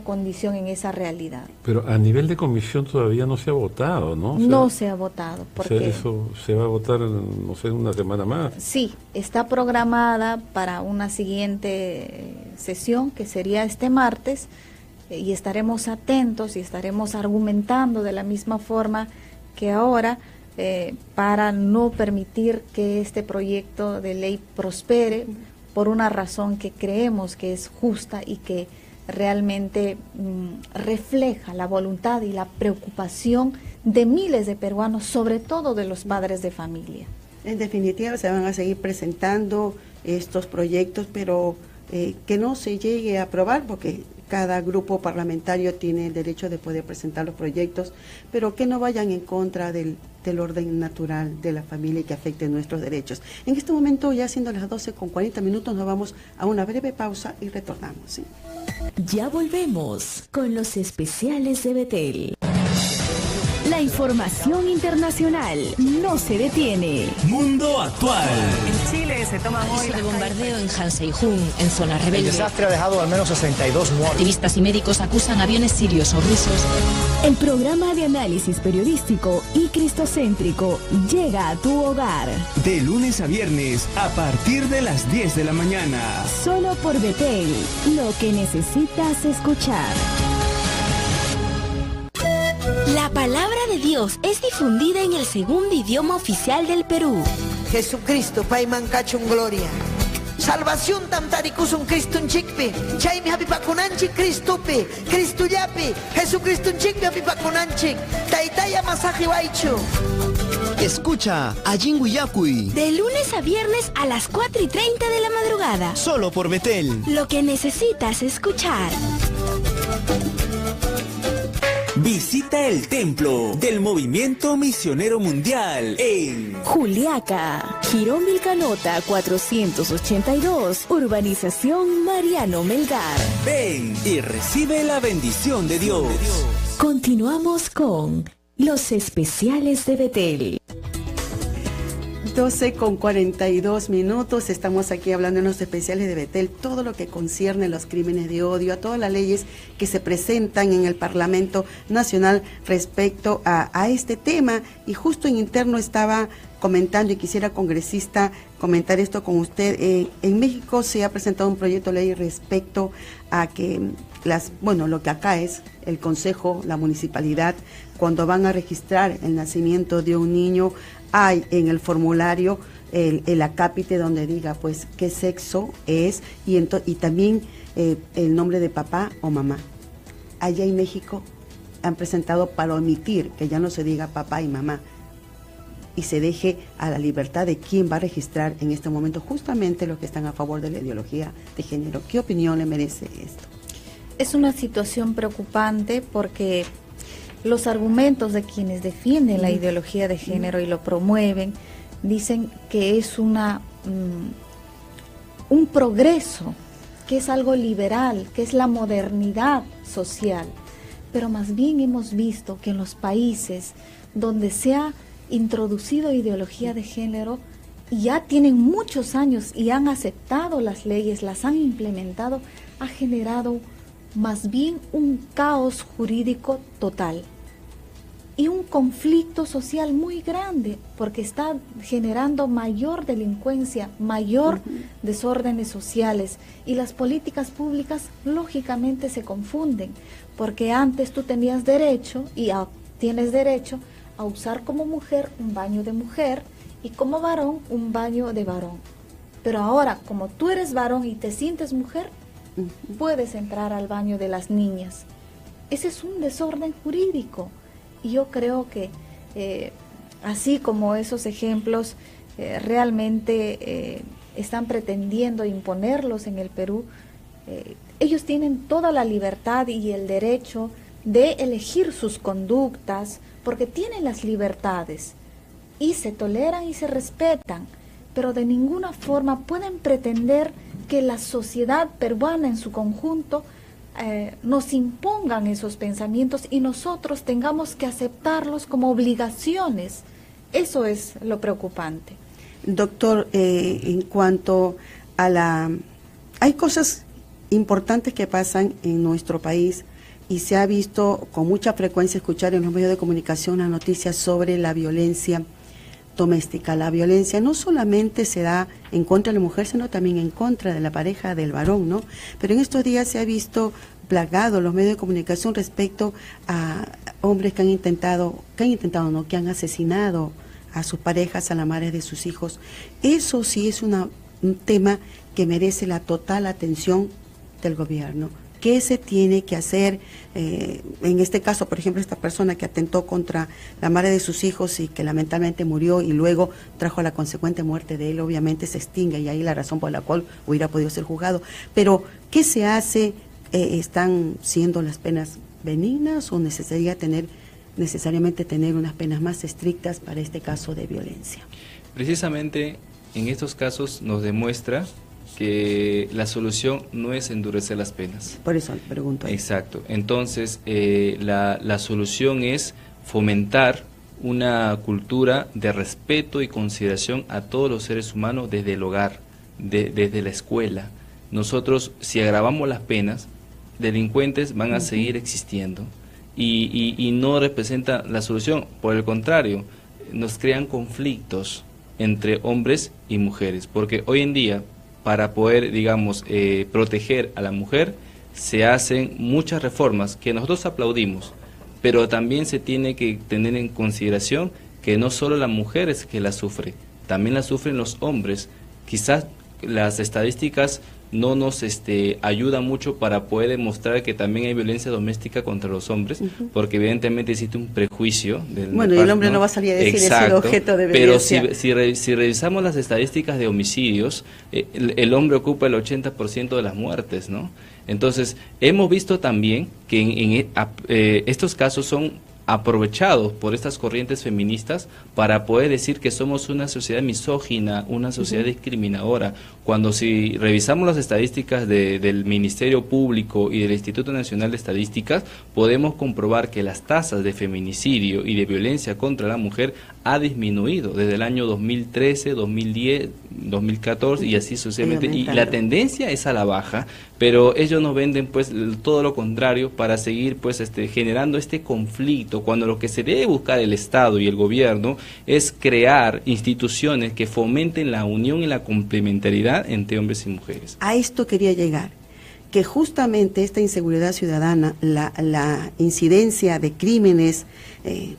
condición, en esa realidad. Pero a nivel de comisión todavía no se ha votado, ¿no? No se ha votado. Porque eso se va a votar, no sé, una semana más. Sí, está programada para una siguiente sesión, que sería este martes, y estaremos atentos y estaremos argumentando de la misma forma que ahora, para no permitir que este proyecto de ley prospere, por una razón que creemos que es justa y que realmente refleja la voluntad y la preocupación de miles de peruanos, sobre todo de los padres de familia. En definitiva, se van a seguir presentando estos proyectos, pero que no se llegue a aprobar, porque cada grupo parlamentario tiene el derecho de poder presentar los proyectos, pero que no vayan en contra del orden natural de la familia y que afecten nuestros derechos. En este momento, ya siendo las 12:40, nos vamos a una breve pausa y retornamos, ¿sí? Ya volvemos con los especiales de Betel. La información internacional no se detiene. Mundo actual. En Chile se toman hoy de bombardeo en Hansei-Jun, en zona rebelde. El desastre ha dejado al menos 62 muertos. Activistas y médicos acusan aviones sirios o rusos. El programa de análisis periodístico y cristocéntrico llega a tu hogar. De lunes a viernes, a partir de las 10 de la mañana. Solo por Betel, lo que necesitas escuchar. La palabra de Dios es difundida en el segundo idioma oficial del Perú. Jesucristo, Paiman Cachun Gloria. Salvación tamtaricusum Christum chikpi. Chaimi hapipakunanchi Cristupi. Cristuyapi. Jesucristo chikpi hapipakunanchi. Taitaya masaji waichu. Escucha a Jinguiyakui. De lunes a viernes a las 4:30 de la madrugada. Solo por Betel. Lo que necesitas escuchar. Visita el templo del Movimiento Misionero Mundial en Juliaca, Girón Vilcanota 482, Urbanización Mariano Melgar. Ven y recibe la bendición de Dios. Continuamos con los especiales de Betel. 12:42, estamos aquí hablando en los especiales de Betel, todo lo que concierne a los crímenes de odio, a todas las leyes que se presentan en el Parlamento Nacional respecto a este tema. Y justo en interno estaba comentando, y quisiera, congresista, comentar esto con usted. En México se ha presentado un proyecto de ley respecto a que lo que acá es el consejo, la municipalidad, cuando van a registrar el nacimiento de un niño, hay en el formulario el acápite donde diga pues qué sexo es y también el nombre de papá o mamá. Allá en México han presentado para omitir que ya no se diga papá y mamá y se deje a la libertad de quién va a registrar en este momento justamente los que están a favor de la ideología de género. ¿Qué opinión le merece esto? Es una situación preocupante porque los argumentos de quienes defienden la ideología de género y lo promueven dicen que es un progreso, que es algo liberal, que es la modernidad social. Pero más bien hemos visto que en los países donde se ha introducido ideología de género y ya tienen muchos años y han aceptado las leyes, las han implementado, ha generado más bien un caos jurídico total y un conflicto social muy grande, porque está generando mayor delincuencia, mayor desórdenes sociales, y las políticas públicas lógicamente se confunden, porque antes tú tenías derecho y tienes derecho a usar como mujer un baño de mujer y como varón un baño de varón, pero ahora como tú eres varón y te sientes mujer, puedes entrar al baño de las niñas. Ese es un desorden jurídico. Y yo creo que así como esos ejemplos realmente están pretendiendo imponerlos en el Perú, ellos tienen toda la libertad y el derecho de elegir sus conductas, porque tienen las libertades y se toleran y se respetan, pero de ninguna forma pueden pretender que la sociedad peruana en su conjunto nos impongan esos pensamientos y nosotros tengamos que aceptarlos como obligaciones. Eso es lo preocupante. Doctor, en cuanto a hay cosas importantes que pasan en nuestro país y se ha visto con mucha frecuencia escuchar en los medios de comunicación las noticias sobre la violencia doméstica. La violencia no solamente se da en contra de la mujer, sino también en contra de la pareja del varón, ¿no? Pero en estos días se ha visto plagado los medios de comunicación respecto a hombres que han asesinado a sus parejas, a la madre de sus hijos. Eso sí es un tema que merece la total atención del gobierno. ¿Qué se tiene que hacer? En este caso, por ejemplo, esta persona que atentó contra la madre de sus hijos y que lamentablemente murió y luego trajo la consecuente muerte de él, obviamente se extingue y ahí la razón por la cual hubiera podido ser juzgado. Pero, ¿qué se hace? ¿Están siendo las penas benignas o necesariamente tener unas penas más estrictas para este caso de violencia? Precisamente en estos casos nos demuestra que la solución no es endurecer las penas. Por eso le pregunto. Exacto. Entonces, la solución es fomentar una cultura de respeto y consideración a todos los seres humanos desde el hogar, desde la escuela. Nosotros, si agravamos las penas, delincuentes van a seguir existiendo y no representa la solución. Por el contrario, nos crean conflictos entre hombres y mujeres, porque hoy en día, para poder, digamos, proteger a la mujer, se hacen muchas reformas que nosotros aplaudimos, pero también se tiene que tener en consideración que no solo la mujer es que la sufre, también la sufren los hombres. Quizás las estadísticas no nos ayudan mucho para poder demostrar que también hay violencia doméstica contra los hombres, porque evidentemente existe un prejuicio. Bueno, y el hombre no va a salir a decir es el objeto de violencia. Pero si revisamos las estadísticas de homicidios, el hombre ocupa el 80% de las muertes, ¿no? Entonces, hemos visto también que estos casos son aprovechados por estas corrientes feministas para poder decir que somos una sociedad misógina, una sociedad discriminadora, cuando si revisamos las estadísticas del Ministerio Público y del Instituto Nacional de Estadísticas, podemos comprobar que las tasas de feminicidio y de violencia contra la mujer ha disminuido desde el año 2013, 2010, 2014 y así sucesivamente, y la tendencia es a la baja, pero ellos nos venden pues todo lo contrario para seguir pues generando este conflicto, cuando lo que se debe buscar el Estado y el gobierno es crear instituciones que fomenten la unión y la complementariedad entre hombres y mujeres. A esto quería llegar, que justamente esta inseguridad ciudadana, la incidencia de crímenes,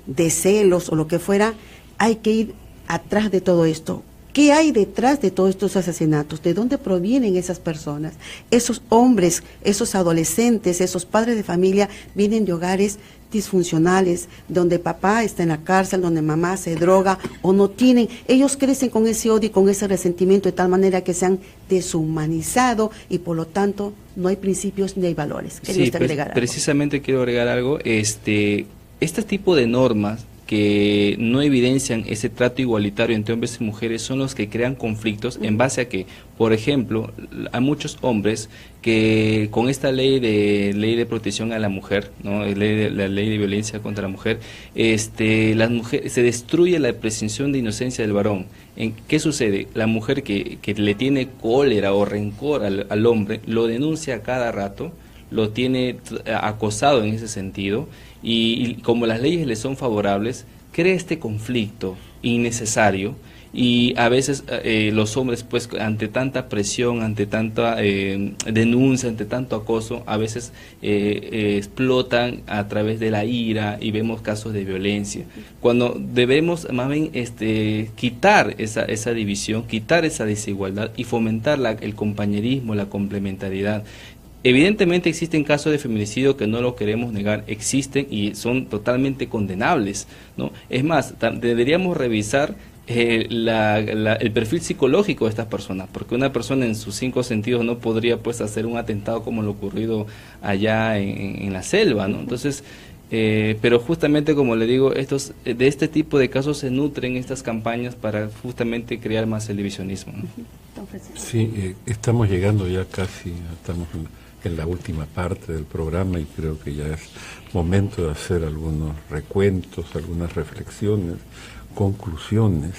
de celos o lo que fuera, hay que ir atrás de todo esto. ¿Qué hay detrás de todos estos asesinatos? ¿De dónde provienen esas personas? Esos hombres, esos adolescentes, esos padres de familia vienen de hogares disfuncionales, donde papá está en la cárcel, donde mamá se droga o no tienen. Ellos crecen con ese odio y con ese resentimiento de tal manera que se han deshumanizado y por lo tanto no hay principios ni hay valores. Sí, precisamente quiero agregar algo. Este tipo de normas que no evidencian ese trato igualitario entre hombres y mujeres son los que crean conflictos en base a que, por ejemplo, hay muchos hombres que con esta ley de protección a la mujer, ¿no? La ley de violencia contra la mujer, las mujeres, se destruye la presunción de inocencia del varón. ¿Qué sucede? La mujer que le tiene cólera o rencor al hombre lo denuncia a cada rato, lo tiene acosado en ese sentido, y como las leyes le son favorables, crea este conflicto innecesario, y a veces los hombres, pues ante tanta presión, ante tanta denuncia, ante tanto acoso, a veces explotan a través de la ira y vemos casos de violencia, cuando debemos más bien quitar esa división, quitar esa desigualdad y fomentar el compañerismo, la complementariedad. Evidentemente existen casos de feminicidio que no lo queremos negar, existen y son totalmente condenables, ¿no? Es más, deberíamos revisar el perfil psicológico de estas personas, porque una persona en sus 5 sentidos no podría pues hacer un atentado como lo ocurrido allá en la selva, ¿no? Entonces, pero justamente como le digo, de este tipo de casos se nutren estas campañas para justamente crear más televisionismo, ¿no? Sí, estamos llegando ya casi, estamos en la última parte del programa y creo que ya es momento de hacer algunos recuentos, algunas reflexiones, conclusiones.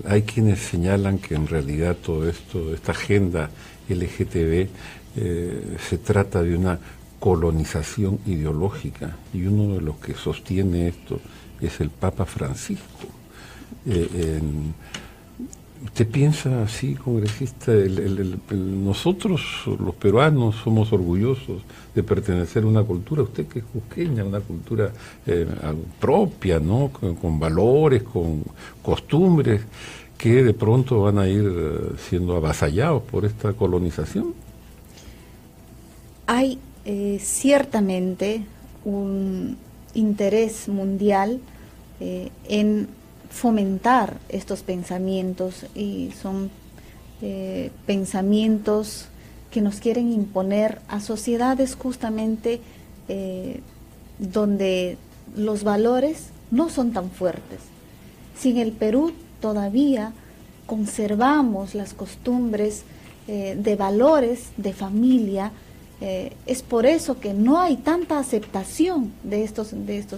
Hay quienes señalan que en realidad todo esto, esta agenda LGTB, se trata de una colonización ideológica, y uno de los que sostiene esto es el Papa Francisco. ¿Usted piensa así, congresista? Nosotros, los peruanos, somos orgullosos de pertenecer a una cultura, usted que es cusqueña, una cultura propia, ¿no? Con valores, con costumbres, que de pronto van a ir siendo avasallados por esta colonización. Hay ciertamente un interés mundial en fomentar estos pensamientos, y son pensamientos que nos quieren imponer a sociedades justamente donde los valores no son tan fuertes. Si en el Perú todavía conservamos las costumbres de valores de familia, es por eso que no hay tanta aceptación de estos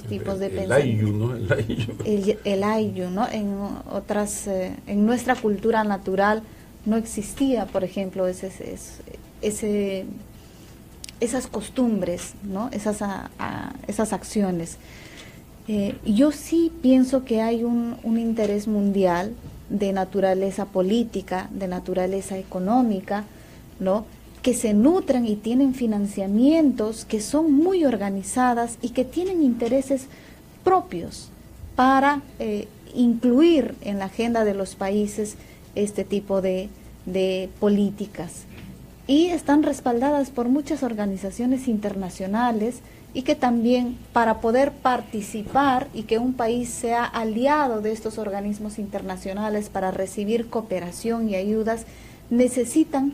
tipos de pensamientos. El ayu, ¿no? En nuestra cultura natural no existía, por ejemplo, esas costumbres, ¿no? Esas acciones. Yo sí pienso que hay un interés mundial de naturaleza política, de naturaleza económica, ¿no?, que se nutren y tienen financiamientos que son muy organizadas y que tienen intereses propios para incluir en la agenda de los países este tipo de políticas. Y están respaldadas por muchas organizaciones internacionales, y que también, para poder participar y que un país sea aliado de estos organismos internacionales para recibir cooperación y ayudas, necesitan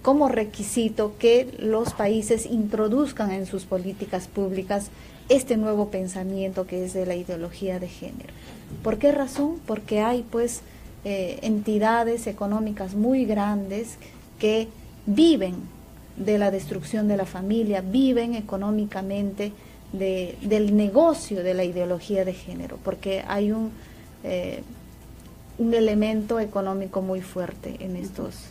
como requisito que los países introduzcan en sus políticas públicas este nuevo pensamiento que es de la ideología de género. ¿Por qué razón? Porque hay pues entidades económicas muy grandes que viven de la destrucción de la familia, viven económicamente del negocio de la ideología de género, porque hay un elemento económico muy fuerte en estos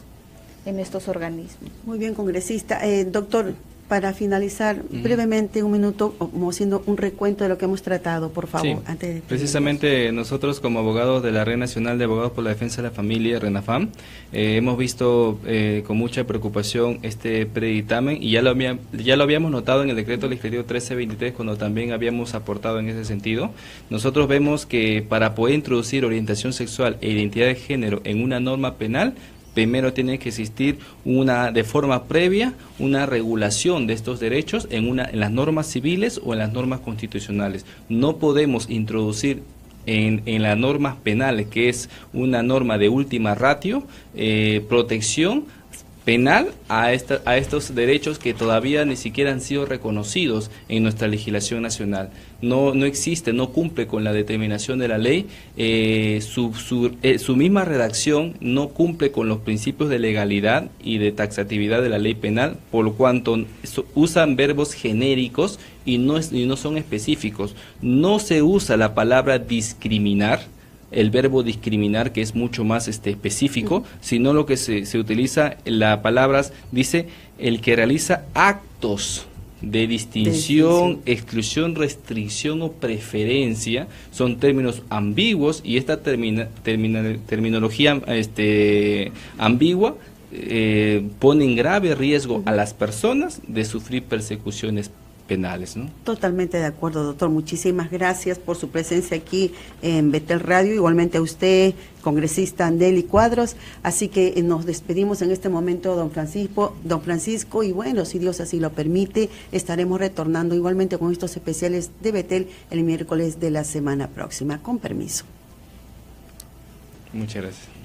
organismos. Muy bien, congresista. Doctor, para finalizar, brevemente, un minuto, como haciendo un recuento de lo que hemos tratado, por favor. Sí, antes de precisamente nosotros como abogados de la Red Nacional de Abogados por la Defensa de la Familia, RENAFAM, hemos visto con mucha preocupación este predictamen, y ya lo habíamos notado en el decreto legislativo 1323 cuando también habíamos aportado en ese sentido. Nosotros vemos que para poder introducir orientación sexual e identidad de género en una norma penal, primero tiene que existir de forma previa una regulación de estos derechos en las normas civiles o en las normas constitucionales. No podemos introducir en las normas penales, que es una norma de última ratio, protección penal a estos derechos que todavía ni siquiera han sido reconocidos en nuestra legislación nacional. No existe, no cumple con la determinación de la ley, su misma redacción no cumple con los principios de legalidad y de taxatividad de la ley penal, por lo cuanto usan verbos genéricos y no son específicos. No se usa la palabra discriminar, el verbo discriminar, que es mucho más específico, sino lo que se utiliza, la palabra dice el que realiza actos de distinción, exclusión, restricción o preferencia. Son términos ambiguos, y esta terminología ambigua pone en grave riesgo a las personas de sufrir persecuciones penales, ¿no? Totalmente de acuerdo, doctor. Muchísimas gracias por su presencia aquí en Betel Radio, igualmente a usted, congresista Nelly Cuadros. Así que nos despedimos en este momento, don Francisco, y bueno, si Dios así lo permite, estaremos retornando igualmente con estos especiales de Betel el miércoles de la semana próxima. Con permiso. Muchas gracias.